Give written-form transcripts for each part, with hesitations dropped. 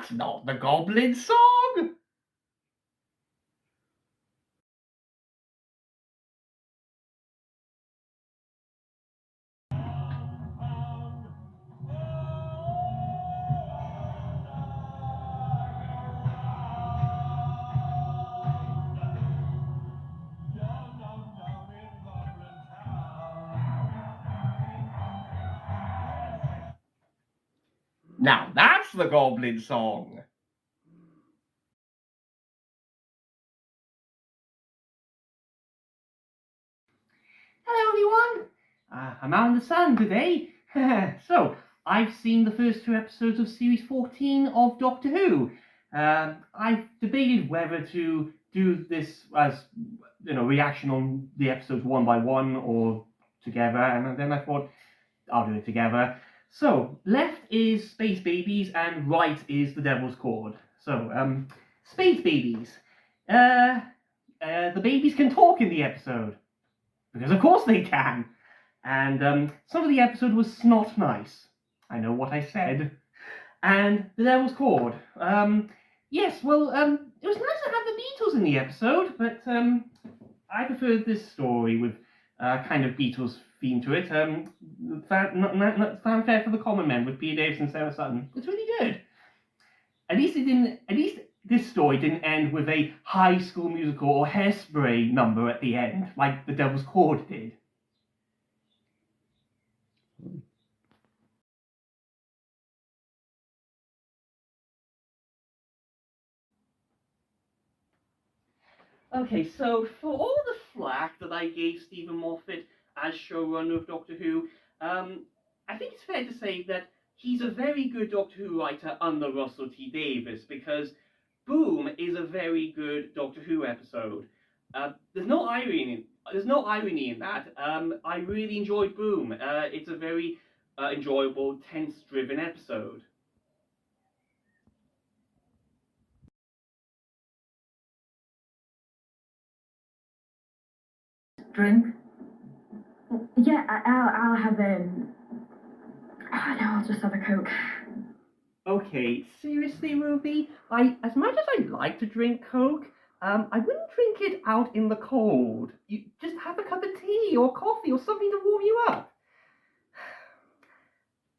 That's not the Goblin song! Now that's the Goblin song! Hello everyone! I'm out in the sun today. So, I've seen the first 2 episodes of Series 14 of Doctor Who. I've debated whether to do this as, reaction on the episodes one by one or together, and then I thought I'll do it together. So, left is Space Babies and right is The Devil's Chord. So, Space Babies. The babies can talk in the episode. Because of course they can. And some of the episode was not nice. I know what I said. And The Devil's Chord. Yes, well, it was nice to have the Beatles in the episode, but I preferred this story with kind of Beatles theme to it. Fanfare for the Common Men with Peter Davison and Sarah Sutton. It's really good. At least this story didn't end with a High School Musical or Hairspray number at the end, like The Devil's Chord did. Okay, so for all the flack that I gave Stephen Moffat as showrunner of Doctor Who, I think it's fair to say that he's a very good Doctor Who writer under Russell T Davies, because Boom is a very good Doctor Who episode. There's no irony in that. I really enjoyed Boom. It's a very enjoyable, tense-driven episode. Drink? Yeah, I'll have no, I'll just have a Coke. Okay, seriously, Ruby? As much as I like to drink Coke, I wouldn't drink it out in the cold. You just have a cup of tea or coffee or something to warm you up.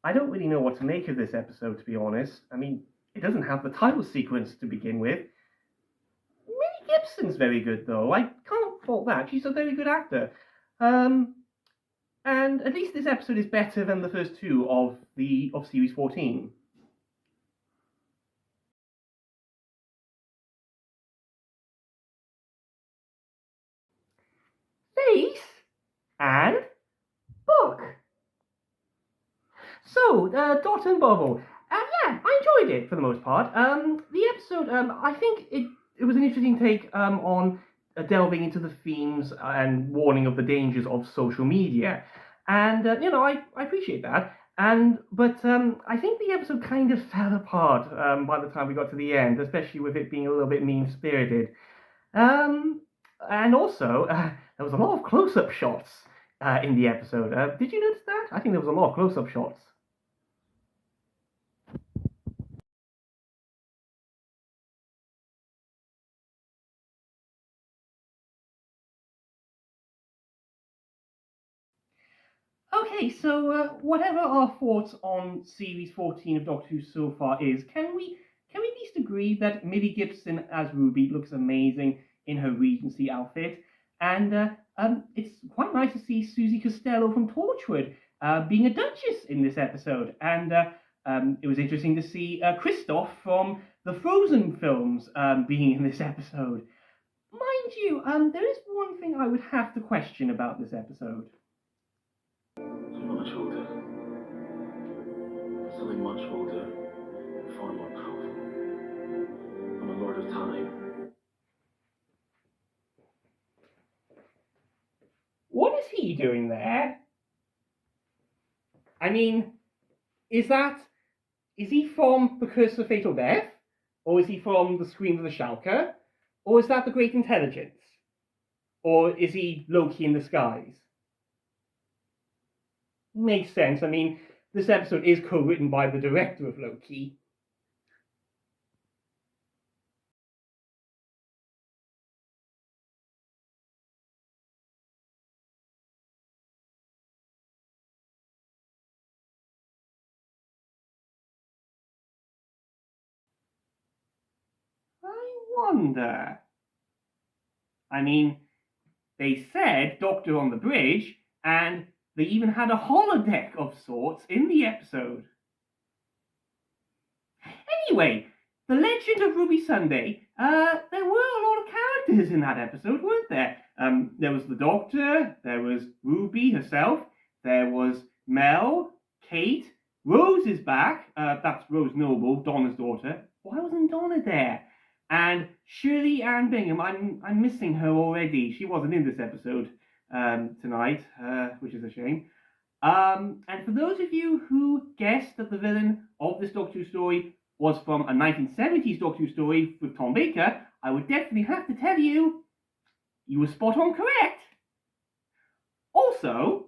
I don't really know what to make of this episode, to be honest. I mean, it doesn't have the title sequence to begin with. Millie Gibson's very good, though. I can't fault that. She's a very good actor. And at least this episode is better than the first 2 of Series 14. Face and book. So, Dot and Bobble. Yeah, I enjoyed it for the most part. The episode, I think it was an interesting take on delving into the themes and warning of the dangers of social media. And, I appreciate that. But I think the episode kind of fell apart by the time we got to the end, especially with it being a little bit mean-spirited. And also, there was a lot of close-up shots in the episode. Did you notice that? I think there was a lot of close-up shots. Okay, so whatever our thoughts on Series 14 of Doctor Who so far is, can we at least agree that Millie Gibson as Ruby looks amazing in her Regency outfit? And it's quite nice to see Susie Costello from Torchwood being a Duchess in this episode. And it was interesting to see Kristoff from the Frozen films being in this episode. Mind you, there is one thing I would have to question about this episode. Much older. Something much older and far more powerful. I'm a lord of time. What is he doing there? I mean, is he from The Curse of Fatal Death? Or is he from The Scream of the Shalka? Or is that The Great Intelligence? Or is he Loki in disguise? Makes sense. I mean, this episode is co-written by the director of Loki. wonder. I mean, they said Doctor on the Bridge, and they even had a holodeck of sorts in the episode. Anyway, The Legend of Ruby Sunday, there were a lot of characters in that episode, weren't there? There was the Doctor, there was Ruby herself, there was Mel, Kate, Rose is back, that's Rose Noble, Donna's daughter. Why wasn't Donna there? And Shirley Ann Bingham, I'm missing her already. She wasn't in this episode tonight, which is a shame. And for those of you who guessed that the villain of this Doctor Who story was from a 1970s Doctor Who story with Tom Baker, I would definitely have to tell you, you were spot on correct. Also,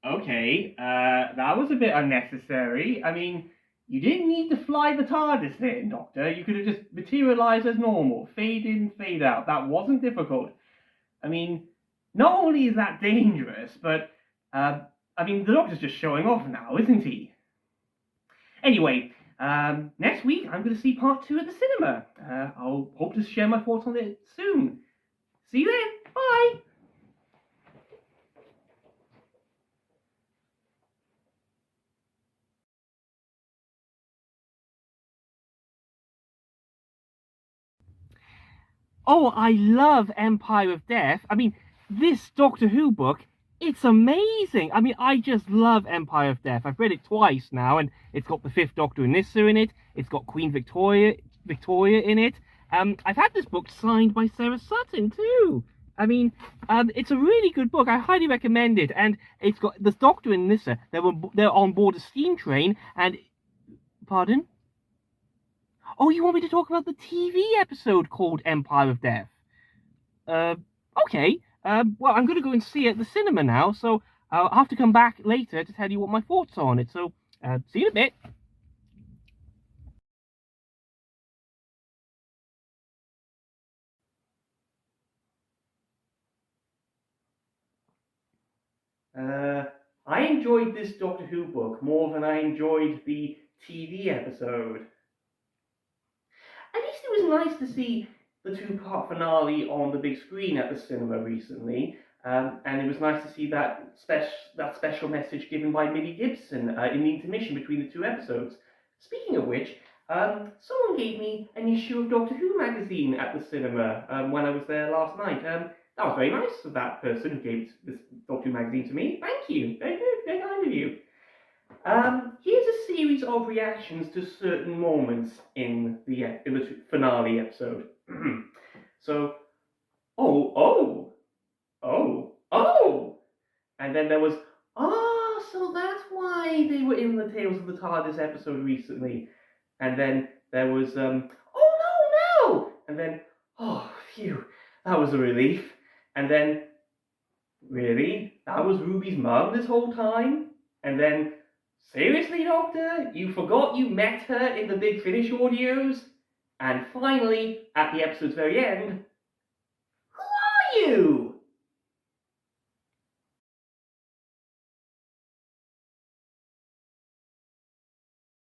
okay, that was a bit unnecessary. I mean, you didn't need to fly the TARDIS in, Doctor. You could have just materialized as normal. Fade in, fade out. That wasn't difficult. I mean, not only is that dangerous, but, I mean, the Doctor's just showing off now, isn't he? Anyway, next week I'm going to see part 2 at the cinema. I'll hope to share my thoughts on it soon. See you then. Bye. Oh, I love Empire of Death. I mean, this Doctor Who book, it's amazing. I mean, I just love Empire of Death. I've read it twice now, and it's got the 5th Doctor and Nyssa in it. It's got Queen Victoria in it. I've had this book signed by Sarah Sutton too. I mean, it's a really good book. I highly recommend it. And it's got the Doctor and Nyssa. They're on board a steam train, and pardon? Oh, you want me to talk about the TV episode called Empire of Death? Okay. Well, I'm going to go and see it at the cinema now, so I'll have to come back later to tell you what my thoughts are on it. So, see you in a bit. I enjoyed this Doctor Who book more than I enjoyed the TV episode. At least it was nice to see the 2-part finale on the big screen at the cinema recently, and it was nice to see that special message given by Millie Gibson in the intermission between the 2 episodes. Speaking of which, someone gave me an issue of Doctor Who magazine at the cinema when I was there last night. That was very nice of that person who gave this Doctor Who magazine to me. Thank you. Very good. Very kind of you. Here's a series of reactions to certain moments in the finale episode. So, oh, and then there was, so that's why they were in the Tales of the TARDIS episode recently. And then there was, oh no, and then, oh, phew, that was a relief. And then, really, that was Ruby's mum this whole time? And then, seriously, Doctor? You forgot you met her in the Big Finish audios? And finally, at the episode's very end, who are you?